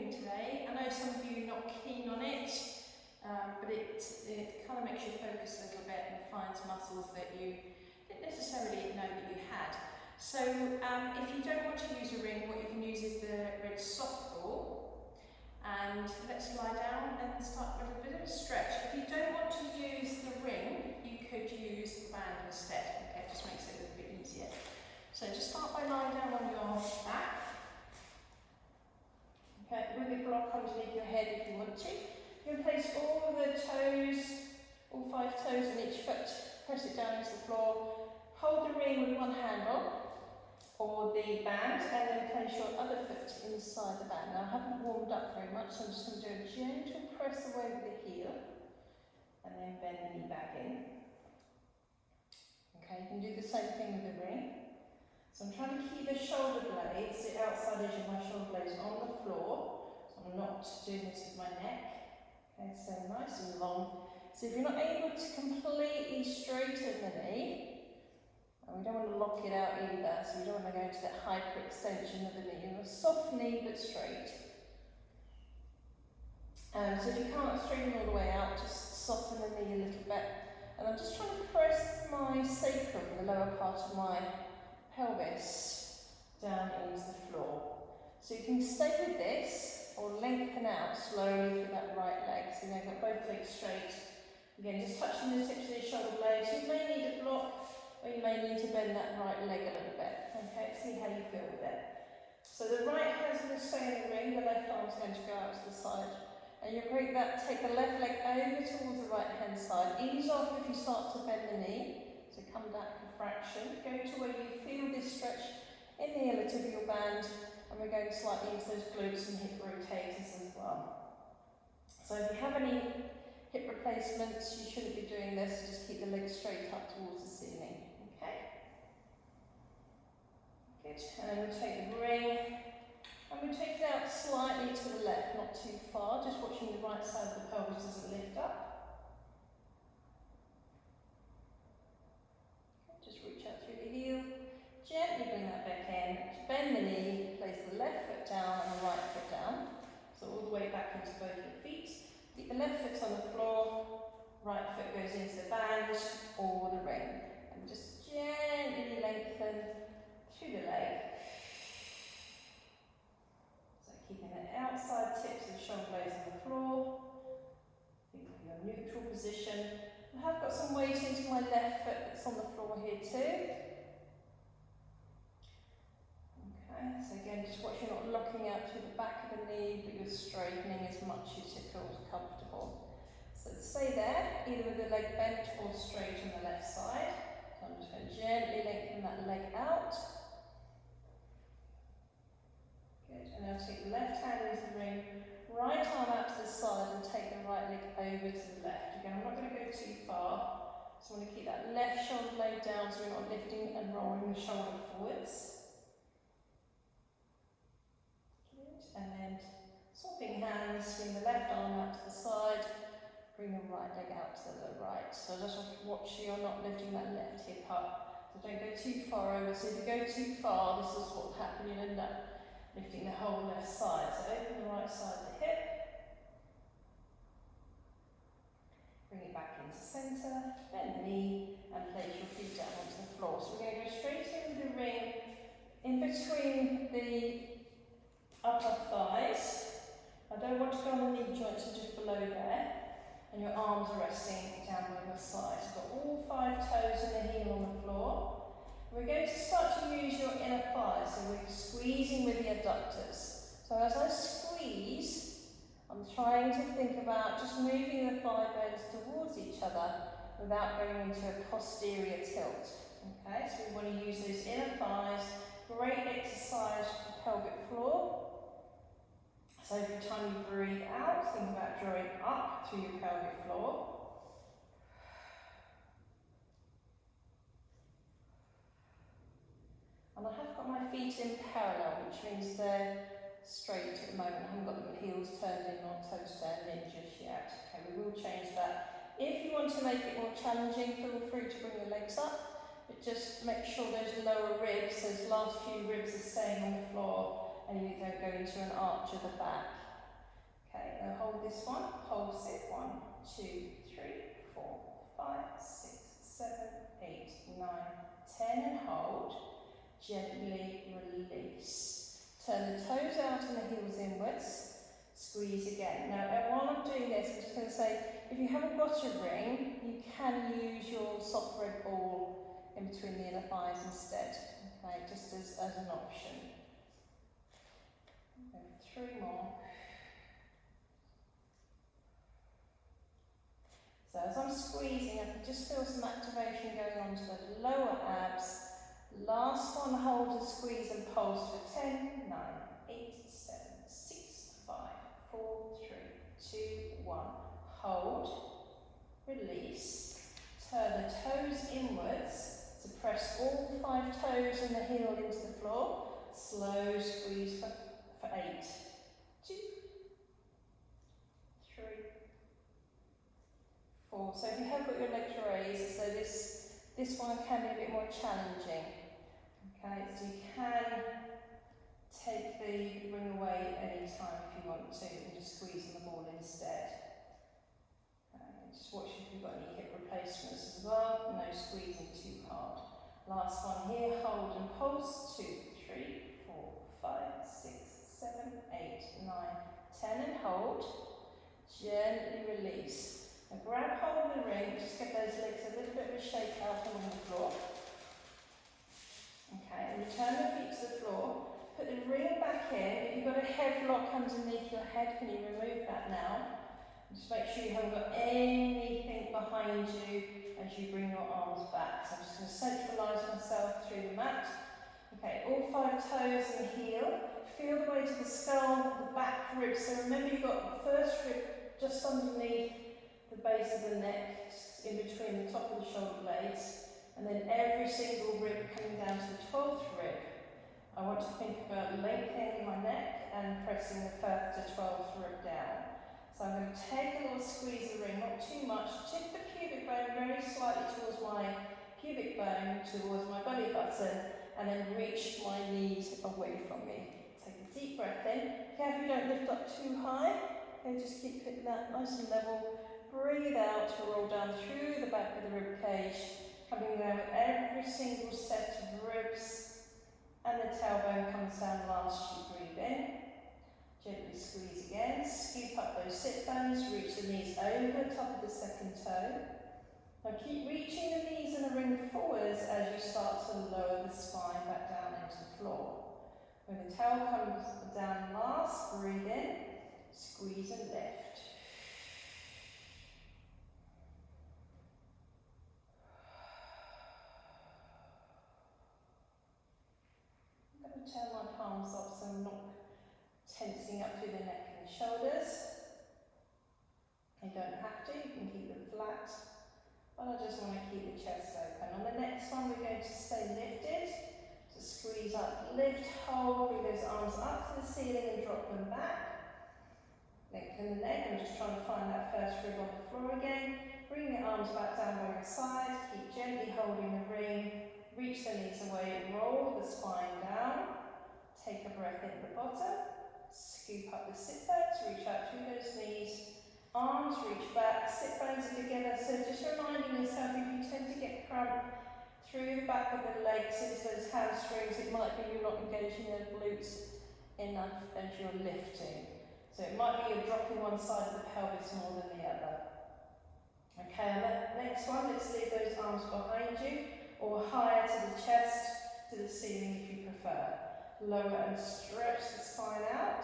moving today. I know some of you are not keen on it, but it kind of makes you focus a little bit and finds muscles that you didn't necessarily know that you had. So if you don't want to use a ring, what you can use is the red soft ball. And let's lie down and start with a bit of a stretch. If you don't want to use the ring, you could use the band instead. Okay, it just makes it a little bit easier. So just start by lying down on your back. Okay, with a block underneath your head if you want to. You can place all of the toes, all 5 toes on each foot, press it down into the floor, hold the ring with one hand on, or the band, and then place your other foot inside the band. Now I haven't warmed up very much, so I'm just going to do a gentle press away with the heel, and then bend the knee back in. Okay, you can do the same thing with the ring. So I'm trying to keep the shoulder blades, the outside edge of my shoulder blades on the floor, so I'm not doing this with my neck. Okay, so nice and long. So if you're not able to completely straighten the knee, and we don't want to lock it out either, so we don't want to go into that hyperextension of the knee. You want a soft knee but straight. So if you can't straighten all the way out, just soften the knee a little bit. And I'm just trying to press my sacrum, the lower part of my pelvis, down into the floor. So you can stay with this or lengthen out slowly through that right leg. So you've got both legs straight. Again, just touching the tips of your shoulder blades. You may need a block, or you may need to bend that right leg a little bit. Okay, see how you feel with it. So the right hand's going to stay in the ring, the left arm's going to go out to the side. And you'll take the left leg over towards the right hand side. Ease off if you start to bend the knee. So come back a fraction. Go to where you feel this stretch in the inner tip of your band. And we're going slightly into those glutes and hip rotators as well. So if you have any hip replacements, you shouldn't be doing this. Just keep the legs straight up towards the ceiling. Okay? Good. And then we'll take the ring. And we'll take it out slightly to the left, not too far. Just watching the right side of the pelvis doesn't lift up. Just reach out through the heel. Gently bring that back in. Bend the knee. Place the left foot down and the right foot down. So all the way back into both your feet. Keep the left foot on the floor, right foot goes into the band or the ring. And just gently lengthen through the leg. So keeping the outside tips of the shoulder blades on the floor. Think of your neutral position. I have got some weight into my left foot that's on the floor here too. Okay, so again, just watch you're not locking out through the back of the knee, but you're straightening as much as it feels comfortable. So stay there, either with the leg bent or straight on the left side. So I'm just going to gently lengthen that leg out. Good, and now take the left hand into the ring, right arm out to the side and take the right leg over to the left. Again, I'm not going to go too far, so I'm going to keep that left shoulder blade down so we're not lifting and rolling the shoulder forwards. And then swapping hands, swing the left arm out to the side, bring the right leg out to the right. So just watch you're not lifting that left hip up. So don't go too far over. So if you go too far, this is what will happen. You'll end up lifting the whole left side. So open the right side of the hip. Bring it back into centre, bend the knee, and place your feet down onto the floor. So we're going to go straight into the ring, in between the upper thighs. I don't want to go on the knee joints, so just below there. And your arms are resting down by the sides. You've got all 5 toes and the heel on the floor. We're going to start to use your inner thighs, so we're squeezing with the adductors. So as I squeeze, I'm trying to think about just moving the thigh bones towards each other without going into a posterior tilt. Okay, so we want to use those inner thighs. Great exercise for the pelvic floor. So every time you breathe out, think about drawing up through your pelvic floor. And I have got my feet in parallel, which means they're straight at the moment. I haven't got them heels turned in or toes turned in just yet. Okay, we will change that. If you want to make it more challenging, feel free to bring the legs up, but just make sure those lower ribs, those last few ribs are staying on the floor and you don't go into an arch of the back. Okay, now hold this one, pulse it. 1, 2, 3, 4, 5, 6, 7, 8, 9, 10, and hold. Gently release. Turn the toes out and the heels inwards. Squeeze again. Now, while I'm doing this, I'm just going to say, if you haven't got a ring, you can use your soft red ball in between the inner thighs instead. Okay, just as an option. 3 more. So as I'm squeezing, I can just feel some activation going on to the lower abs. Last one, hold and squeeze and pulse for 10, 9, 8, 7, 6, 5, 4, 3, 2, 1. Hold, release. Turn the toes inwards to press all 5 toes and the heel into the floor. Slow squeeze for 8, 2, 3, 4. So if you have got your legs raised, so this one can be a bit more challenging. Okay, so you can take the ring away any time if you want to, and just squeeze on the ball instead. Just watch if you've got any hip replacements as well. No squeezing too hard. Last one here, hold and pulse. 2, 3, 4, 5, 6, 7, 8, 9, 10, and hold. Gently release. Now grab hold of the ring, just get those legs a little bit of a shake out along the floor. Okay, and return the feet to the floor. Put the ring back in. If you've got a headlock underneath your head, can you remove that now? Just make sure you haven't got anything behind you as you bring your arms back. So I'm just going to centralise myself through the mat. Okay, all 5 toes and the heel. Feel the weight of the skull, the back ribs. So remember you've got the first rib just underneath the base of the neck, just in between the top of the shoulder blades. And then every single rib coming down to the 12th rib. I want to think about lengthening my neck and pressing the 1st to 12th rib down. So I'm going to take a little squeeze of the ring, not too much. Tip the pubic bone very slightly towards my pubic bone, towards my belly button, and then reach my knees away from me. Take a deep breath in. Careful you don't lift up too high. Okay, just keep it that nice and level. Breathe out to roll down through the back of the rib cage. Coming down with every single set of ribs, and the tailbone comes down last you breathe in. Gently squeeze again, scoop up those sit bones, reach the knees over the top of the second toe. Now keep reaching the knees and the ring forwards as you start to lower the spine back down into the floor. When the tail comes down last, breathe in, squeeze and lift. Turn my palms up so I'm not tensing up through the neck and the shoulders. You don't have to, you can keep them flat, but I just want to keep the chest open. On the next one we're going to stay lifted, so squeeze up, lift, hold, bring those arms up to the ceiling and drop them back. Lengthen the leg, I'm just trying to find that first rib on the floor again. Bring the arms back down by your side, keep gently holding the ring. Reach the knees away, roll the spine down, take a breath in at the bottom, scoop up the sit bones, reach out through those knees, arms reach back, sit bones are together, so just reminding yourself if you tend to get cramp through the back of the legs into those hamstrings, it might be you're not engaging those glutes enough as you're lifting. So it might be you're dropping one side of the pelvis more than the other. Okay, on the next one, let's leave those arms behind you, or higher to the chest, to the ceiling if you prefer. Lower and stretch the spine out.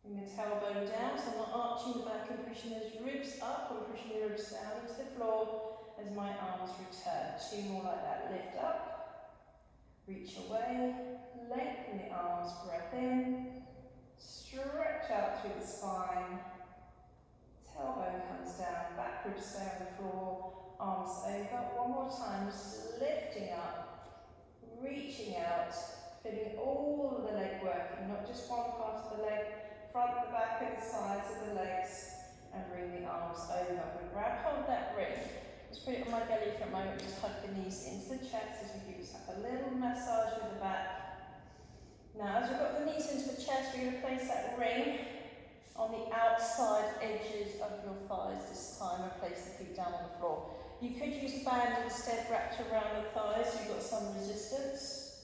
Bring the tailbone down, so I'm not arching the back and pushing those ribs up, I'm pushing the ribs down into the floor as my arms return. 2 more like that. Lift up, reach away, lengthen the arms, breath in, stretch out through the spine. Tailbone comes down, back ribs stay on the floor. Arms over, one more time, just lifting up, reaching out, feeling all of the leg working, not just one part of the leg, front, the back and the sides of the legs, and bring the arms over. We grab hold of that ring, just put it on my belly for a moment, just hug the knees into the chest as we give yourself a little massage with the back. Now as we've got the knees into the chest, we're going to place that ring on the outside edges of your thighs this time, and place the feet down on the floor. You could use a band instead wrapped around the thighs so you've got some resistance.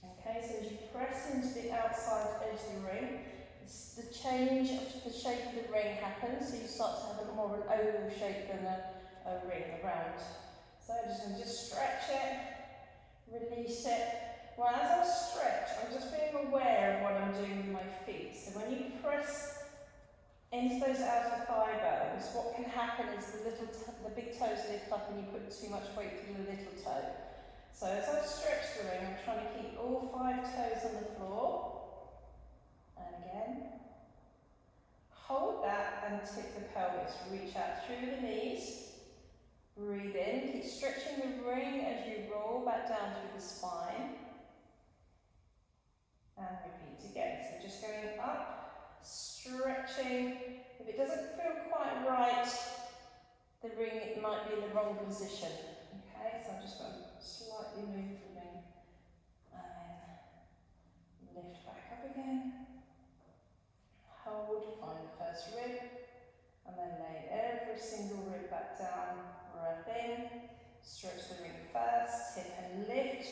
Okay, so as you press into the outside edge of the ring, the change of the shape of the ring happens, so you start to have a more of an oval shape than a ring around. So I'm just going to stretch it, release it. Well, as I stretch, I'm just being aware of what I'm doing with my feet. So when you press into those outer thigh bones, what can happen is the big toes lift up and you put too much weight through the little toe. So as I stretch the ring, I'm trying to keep all 5 toes on the floor. And again, hold that and tip the pelvis. Reach out through the knees. Breathe in. Keep stretching the ring as you roll back down through the spine. And repeat again. So just going up, stretching. If it doesn't feel quite right, the ring, it might be in the wrong position. Okay, so I'm just going to slightly move the ring. And then lift back up again. Hold, find the first rib. And then lay every single rib back down. Breath in. Stretch the ring first. Tip and lift.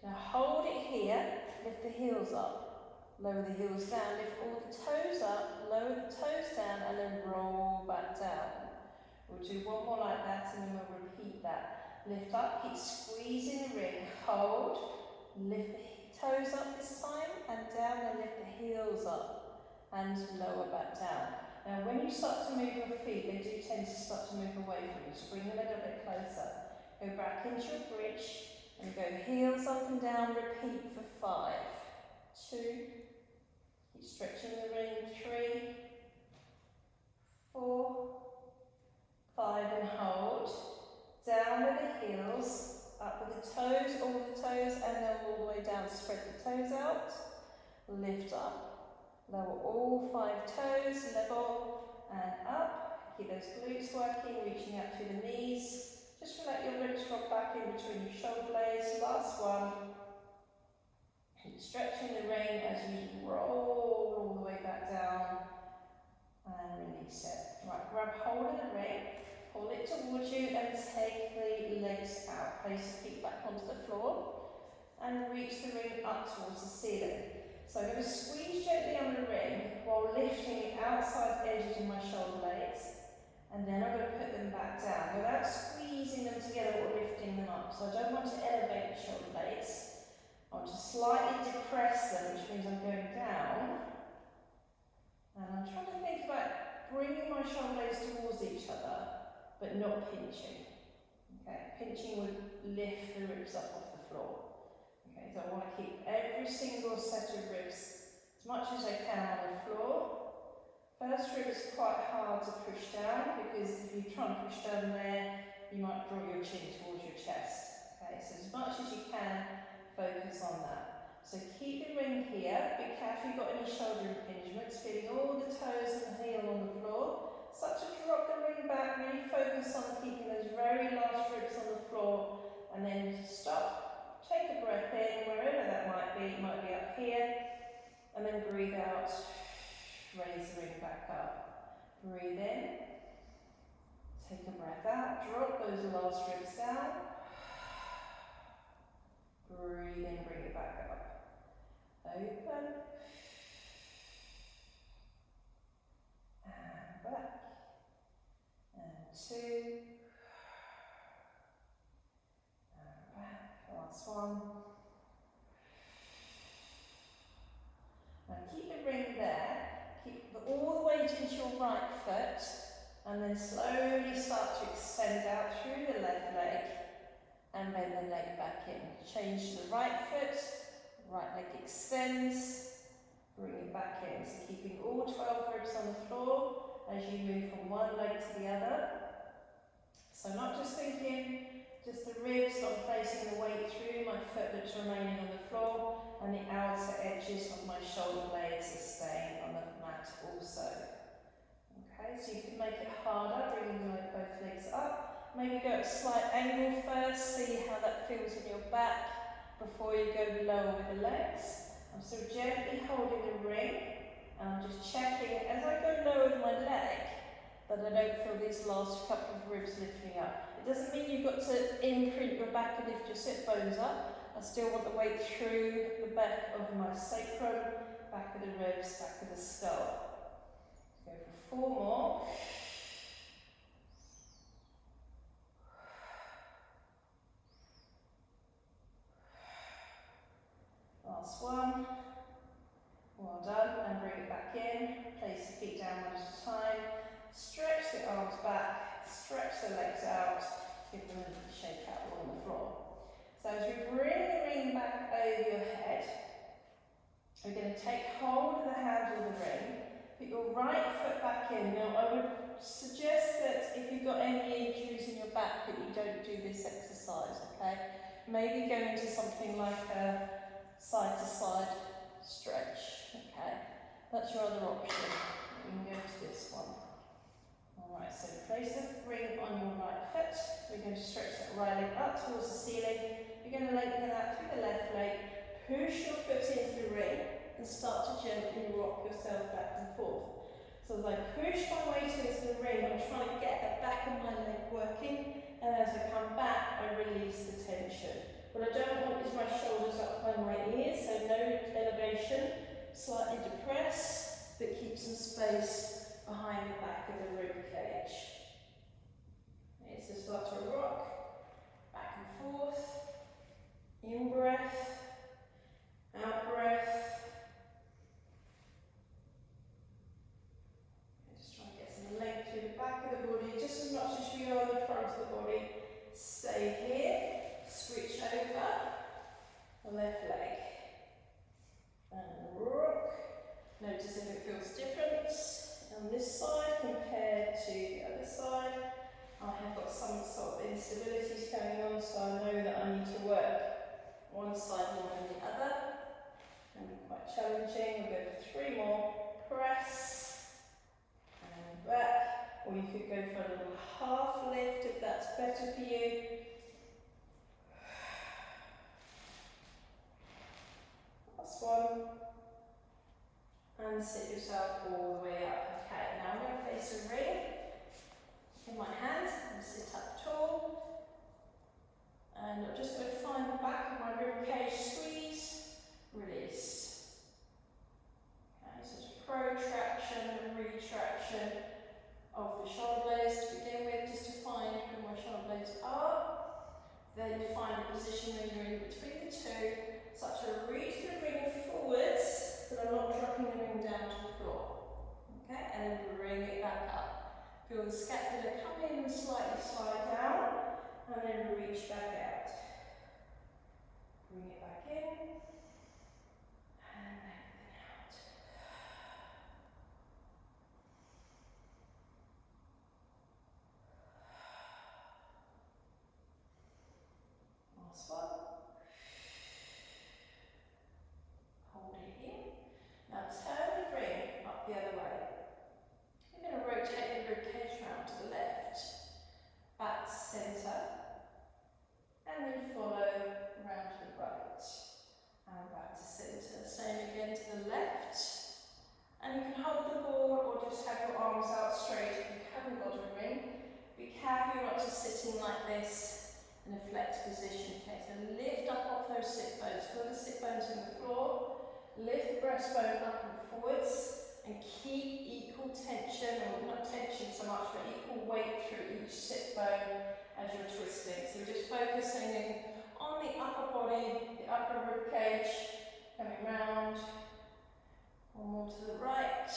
Now hold it here. Lift the heels up, lower the heels down, lift all the toes up, lower the toes down, and then roll back down. We'll do one more like that, and then we'll repeat that. Lift up, keep squeezing the ring, hold, lift the toes up this time, and down, and lift the heels up, and lower back down. Now when you start to move your feet, they do tend to start to move away from you, so bring them a little bit closer. Go back into your bridge, and go heels up and down, repeat for 5, 2, keep stretching the ring, 3, 4, 5, and hold. Down with the heels, up with the toes, all the toes, and then all the way down, spread the toes out, lift up, lower all 5 toes, level, and up. Keep those glutes working, reaching out through the knees. Just let your ribs drop back in between your shoulder blades. Last one. Keep stretching the ring as you roll all the way back down and release it. Right, grab hold of the ring, pull it towards you and take the legs out. Place the feet back onto the floor and reach the ring up towards the ceiling. So I'm going to squeeze gently on the ring while lifting the outside edges of my shoulder blades. And then I'm going to put them back down without squeezing them together or lifting them up. So I don't want to elevate the shoulder blades. I want to slightly depress them, which means I'm going down. And I'm trying to think about bringing my shoulder blades towards each other, but not pinching. Okay, pinching would lift the ribs up off the floor. Okay, so I want to keep every single set of ribs as much as I can on the floor. First rib is quite hard to push down because if you try and push down there, you might draw your chin towards your chest. Okay, so as much as you can, focus on that. So keep the ring here. Be careful you've got any shoulder impingements. Feeling all the toes and the heel on the floor. Start to drop the ring back. Really focus on keeping those very last ribs on the floor. And then stop. Take a breath in, wherever that might be. It might be up here. And then breathe out. Raise the ring back up. Breathe in. Take a breath out. Drop those last ribs down. Breathe in, bring it back up. Open. And back. And 2. And back. Last one. Now keep the ring there. Keep all the weight into your right foot, and then slowly start to extend out through the left leg, and bend the leg back in. Change to the right foot, right leg extends, bring it back in. So keeping all 12 ribs on the floor as you move from one leg to the other. So not just thinking, just the ribs, not placing the weight through, my foot that's remaining on the floor, and the outer edges of my shoulder blades are staying on the mat also. Okay, so you can make it harder, bringing both legs up. Maybe go at a slight angle first, see how that feels in your back before you go lower with the legs. I'm still gently holding the ring, and I'm just checking my leg that I don't feel these last couple of ribs lifting up. It doesn't mean you've got to imprint your back and lift your sit bones up. I still want the weight through the back of my sacrum, back of the ribs, back of the skull. Go for 4 more. Last one. Well done. And bring it back in. Place the feet down one at a time. Stretch the arms back. Stretch the legs out. Give them a little shake out along the floor. So as we bring the ring back over your head, we're going to take hold of the handle of the ring. Put your right foot back in. Now I would suggest that if you've got any injuries in your back that you don't do this exercise, okay? Maybe go into something like a side to side stretch, okay? That's your other option. You can go to this one. Alright, so place the ring on your right foot. We're going to stretch that right leg up towards the ceiling. You're going to lengthen out through the left leg, push your foot into the ring and start to gently rock yourself back and forth. So as I push my weight into the ring, I'm trying to get the back of my leg working, and as I come back, I release the tension. What I don't want is my shoulders up by my ears, so no elevation, slightly depress, but keep some space behind the back of the rib cage. Okay, so start to rock, back and forth, in breath, out breath. Just try and get some length through the back of the body, just as much as we are the front of the body. Stay here. Switch over the left leg and rock. Notice if it feels different on this side compared to the other side. I have got some sort of instabilities going on, so I know that I need to work one side more than the other. It can be quite challenging. We'll go for 3 more. Press and back, or you could go for a little half lift if that's better for you. One, and sit yourself all the way up. Okay, now I'm going to place a ring in my hand and sit up tall, and I'm just going to find the back of my rib cage, squeeze, release. Okay, so it's protraction and retraction of the shoulder blades to begin with, just to find where my shoulder blades are. Then you find a position where you're in between the two, such a reach the ring forwards, but I'm not dropping the ring down to the floor. Okay, and then bring it back up. Feel the scapula come in and slightly slide down, and then reach back out. Bring it back in, and lengthen out. Last one. Hold it here. Now turn the ring up the other way. You're going to rotate the rib cage round to the left, back to centre, and then follow round to the right, and back to centre. Same again to the left, and you can hold the board or just have your arms out straight if you haven't got a ring. Be careful you're not just sitting like this in a flex position. Okay, so lift up off those sit bones, feel the sit bones in the floor, lift the breastbone up and forwards, and keep equal tension, or not tension so much, but equal weight through each sit bone as you're twisting. So we're just focusing on the upper body, the upper rib cage, coming round, one more to the right,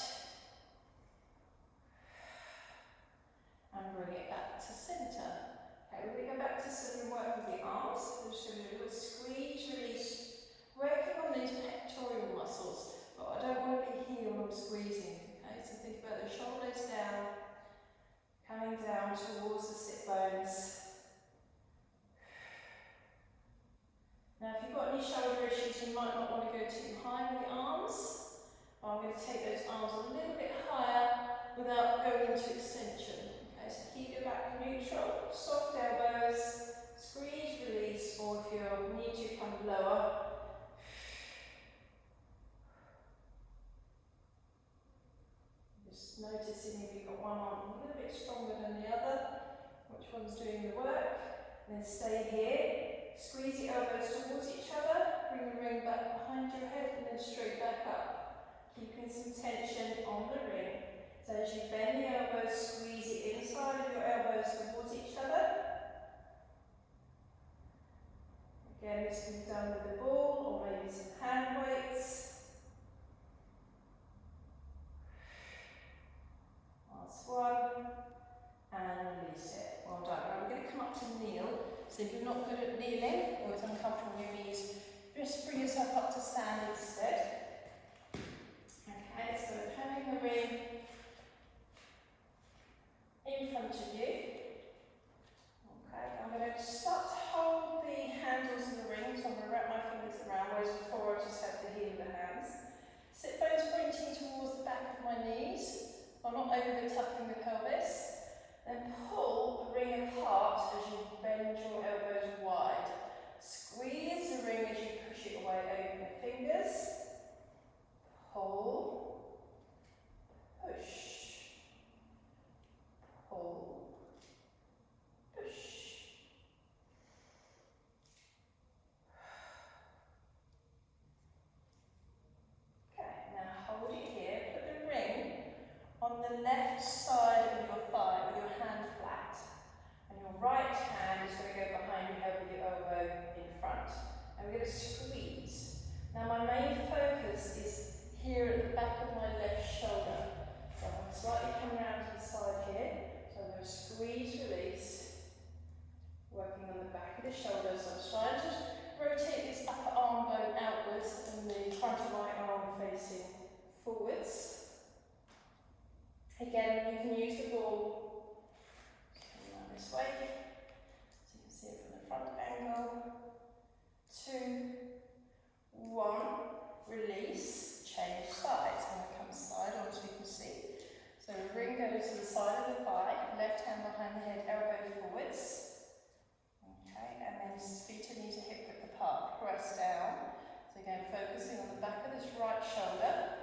and bring it back to centre. Okay, we're going to go back to some work with the arms. We're just going to do a little squeeze, release, working on these pectoral muscles, but I don't want to be here when I'm squeezing. Okay, so think about the shoulders down, coming down towards the sit bones. Now, if you've got any shoulder issues, you might not want to go too high with the arms. I'm going to take those arms a little bit higher without going into extension. Okay, so keep your back neutral, soft elbows, squeeze, release, or if you need to come lower, just Just noticing if you've got one arm a little bit stronger than the other, which one's doing the work. And then stay here, squeeze the elbows towards each other, bring the ring back behind your head and then straight back up, keeping some tension on the ring. So as you bend the elbows, squeeze the inside of your elbows towards each other. Again, this can be done with a ball or maybe some hand weights. Last one, and release it. Well done. Now we're going to come up to kneel. So if you're not good at kneeling or it's uncomfortable on your knees, just bring yourself up to stand instead. Okay, so having the ring in front of you. Okay, I'm going to start to hold the handles of the ring, so I'm going to wrap my fingers around, whereas before I just had the heel of the hands. Sit bones pointing towards the back of my knees. I'm not over tucking the pelvis. Then pull the ring apart as you bend your elbows wide. Squeeze the ring as you push it away over the fingers. Pull, push, pull, push. Okay, now hold it here. Put the ring on the left side of your thigh with your hand flat. And your right hand is going to go behind your head with your elbow in front. And we're going to squeeze. Now my main focus is here at the back of my left shoulder. So I'm going to slightly come around to the side here. So I'm going to squeeze, release. Working on the back of the shoulder. So I'm trying to rotate this upper arm bone outwards and the front of my arm facing forwards. Again, you can use the ball coming this way, so you can see it from the front angle. 2, 1, release, change sides. I'm going to come side on so you can see. So the ring goes to the side of the thigh, left hand behind the head, elbow forwards. Okay, and then feet and knees are hip width apart, press down. So again, focusing on the back of this right shoulder.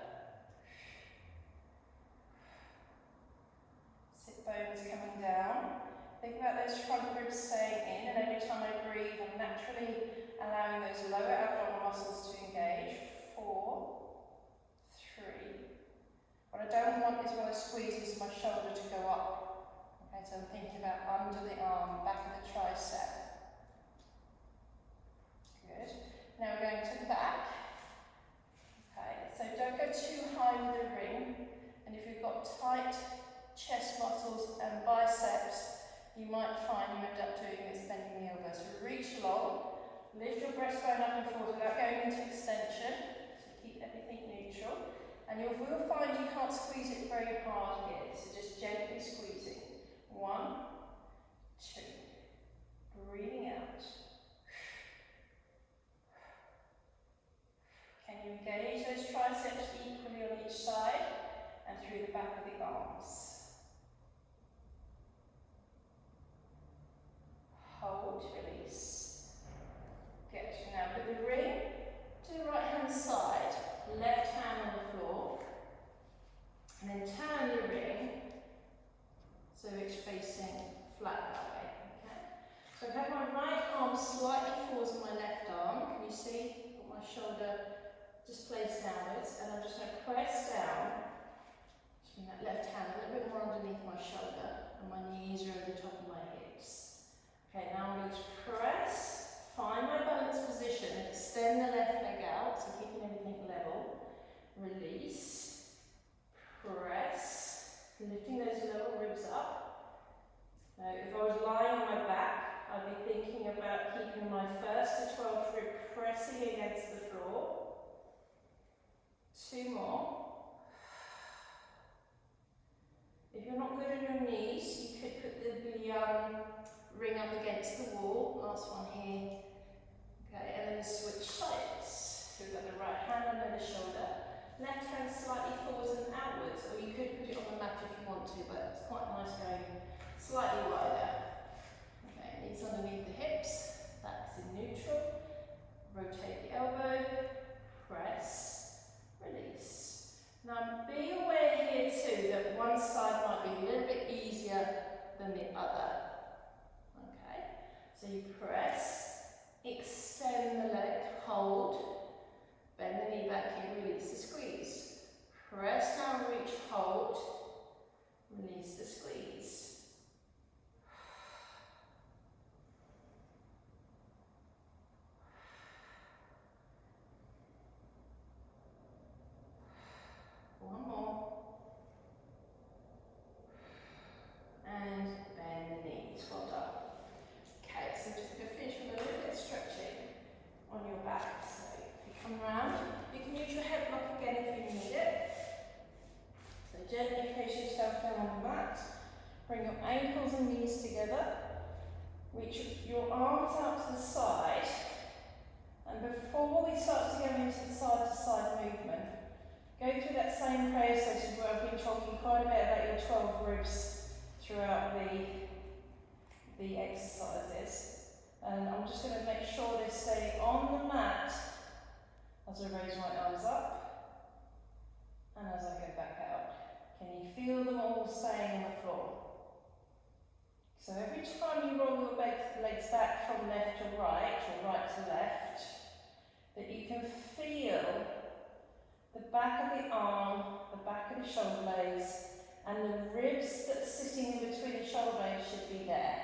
Bones coming down. Think about those front ribs staying in, and every time I breathe, I'm naturally allowing those lower abdominal muscles to engage. 4, 3. What I don't want is when I squeeze is my shoulder to go up. Okay, so I'm thinking about under the arm, back of the tricep. Good. Now we're going to the back. Okay, so don't go too high with the ring, and if you've got tight chest muscles and biceps, you might find you end up doing this bending the elbows. So reach along, lift your breastbone up and forward without going into extension, so keep everything neutral. And you will find you can't squeeze it very hard here, so just gently squeezing. 1, 2, breathing out. Can you engage those triceps equally on each side and through the back of the arms? Hold, release. Good. Now put the ring to the right hand side, left hand on the floor, and then turn the ring so it's facing flat that way. Okay. So I have my right arm slightly forwards on my left arm. Can you see? Got my shoulder just placed downwards, and I'm just going to press down. Bring that left hand a little bit more underneath my shoulder, and my knees are over the top of my hips. Okay, now I'm going to press, find my balance position, extend the left leg out, so keeping everything level. Release, press, lifting those lower ribs up. Now, if I was lying on my back, I'd be thinking about keeping my 1st to 12th rib pressing against the floor. 2 more. If you're not good on your knees, you could put the ring up against the wall. Last one here. Okay, and then switch sides. So we've got the right hand under the shoulder, left hand slightly forwards and outwards, or you could put it on the mat if you want to, but it's quite nice going slightly wider. Okay, knees underneath the hips, back's in neutral. Rotate the elbow, press, release. Now be aware here too that side might be a little bit easier than the other. Okay, so you press, extend the leg, hold, bend the knee back in, release the squeeze. Press down, reach, hold, release the squeeze. One more. And bend the knees. Well done. Okay, so just going to finish with a little bit of stretching on your back. So if you come around, you can use your head block again if you need it. So gently place yourself down on the mat. Bring your ankles and knees together. Reach your arms out to the side. And before we start to go into the side-to-side movement, go through that same process where I've been talking quite a bit about your 12 ribs throughout the exercises. And I'm just going to make sure they stay on the mat as I raise my arms up and as I go back out. Can you feel them all staying on the floor? So every time you roll your legs back from left to right or right to left, that you can feel the back of the arm, the back of the shoulder blades, and the ribs that's sitting in between the shoulder blades should be there.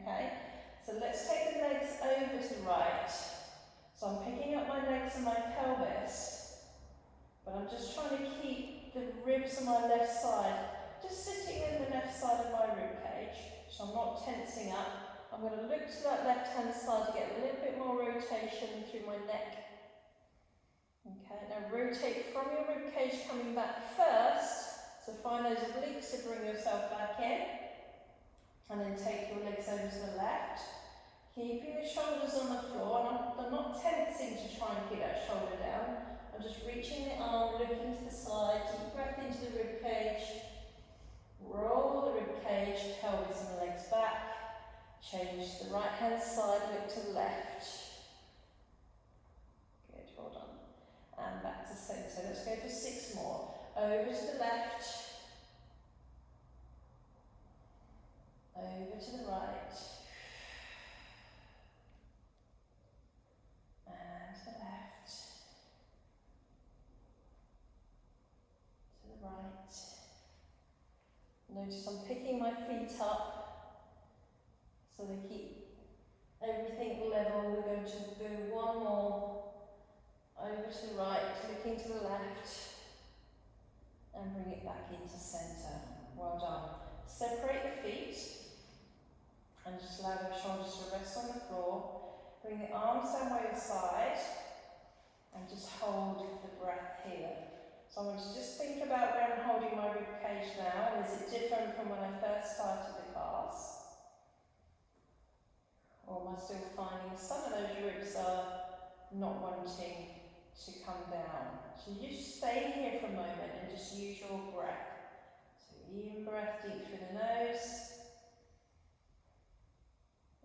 Okay? So let's take the legs over to the right. So I'm picking up my legs and my pelvis, but I'm just trying to keep the ribs on my left side just sitting in the left side of my rib cage. So I'm not tensing up. I'm going to look to that left hand side to get a little bit more rotation through my neck. Okay, now rotate from your rib cage coming back first. So find those obliques to bring yourself back in. And then take your legs over to the left. Keeping the shoulders on the floor. And I'm not tensing to try and keep that shoulder down. I'm just reaching the arm, looking to the side. Deep breath into the rib cage. Roll the rib cage, pelvis and the legs back. Change to the right hand side, look to the left. Good, well done. And back to centre. Let's go for 6 more. Over to the left. Over to the right. And to the left. To the right. Notice I'm picking my feet up so they keep everything level. We're going to do 1 more. Over to the right, looking to the left. And bring it back into centre. Well done. Separate the feet. And just allow the shoulders to rest on the floor. Bring the arms down by your side. And just hold the breath here. So I want you to just think about where I'm holding my rib cage now. And is it different from when I first started the class? Or am I still finding some of those ribs are not wanting to come down? So you just stay here for a moment and just use your breath. So even breath deep through the nose.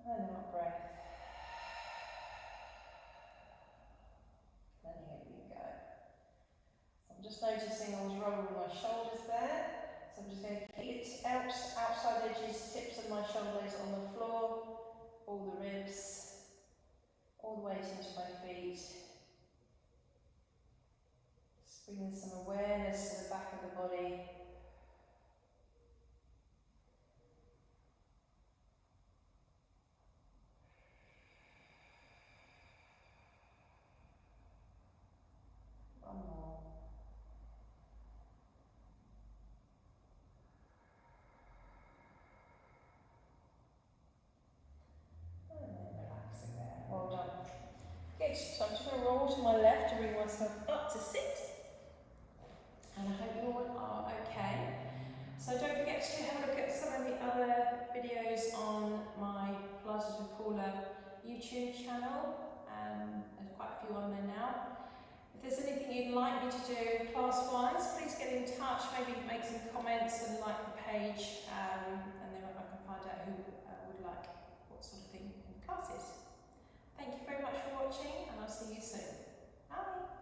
And out breath. Letting everything go. So I'm just noticing I was rolling my shoulders there. So I'm just going to keep it outside edges, tips of my shoulders on the floor. All the ribs. All the weight into my feet. Just bringing some awareness to the back of the body. One more. And then relaxing there. Well done. Good. So I'm just going to roll to my left to bring myself up to sit. And I hope you all are okay. So don't forget to have a look at some of the other videos on my Pilates with Paula YouTube channel. There's quite a few on there now. If there's anything you'd like me to do class-wise, please get in touch, maybe make some comments and like the page, and then I can find out who would like what sort of thing in the classes. Thank you very much for watching, and I'll see you soon. Bye!